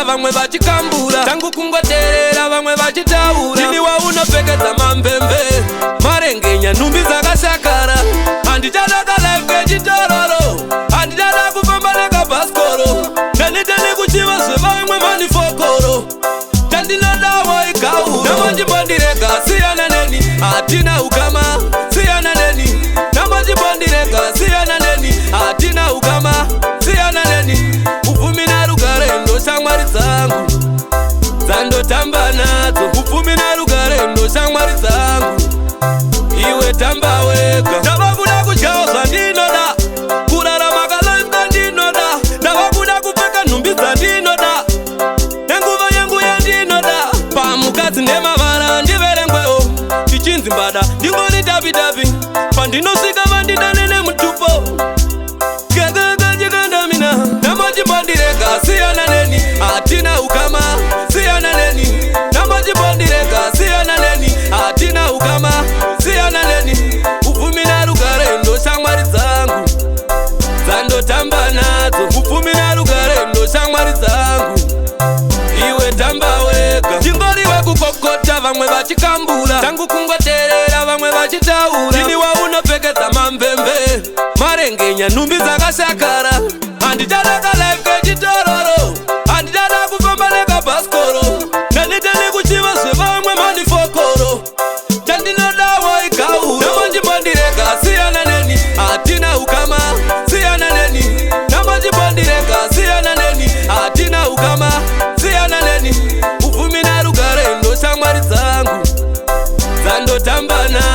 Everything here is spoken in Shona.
vamwe vachikambura, tangu kungoteerera vamwe vachitaura. Ndini waunopfekedza mamvemve, marengenya, nhumbi dzakashakara. Handichadaka life kechitororo, handichada kufamba nekabhasikoro, ndanitene kuchiva zvevamwe manifokoro. Chandinodawo ikaura, Nhamo Imbondirega siyana neni, hatina ukama, siyana neni. Nhamo Imbondirega siyana neni, hatina ukama, siyana neni. Upfumi narugare ndo shamwari dzangu, dzandotamba nadzo. Upfumi narugare ndo shamwari dzangu, iwe tamba wega. Ndava kuda kudyawo zvandinoda, kurarama kalife kandinoda. Ndava kuda kupfeka nhumbi dzandinoda, nenguva yangu yandinoda. Pamukadzi nemavara ndiverengwewo, tichinzi mbada ndingori tapi-tapi. Pandinosvika vandidane nemutupo, kekekechikandamina. Nhamo Imbondirega siyana neni, hatina ukama, siyana neni. Nhamo Imbondirega siyana neni, hatina ukama, siyana neni. Upfumi narugare ndo shamwari dzangu, dzandotamba nadzo. Upfumi narugare ndo shamwari dzangu, iwe tamba wega. Ndingori wekukokota vamwe vachikambura, tangu kungoteerera vamwe vachitaura. Ndini waunopfekedza mamvemve, marengenya, nhumbi dzakashakara. Handichadaka life kechitororo, handichada kufamba nekabhasikoro, ndanitene kuchiva zvevamwe manifokoro. Chandinodawo ikaura, Nhamo Imbondirega siyana neni, hatina ukama, siyana neni. Nhamo Imbondirega siyana neni, hatina ukama, siyana neni. Upfumi narugare ndo shamwari dzangu, dzandotamba nadzo.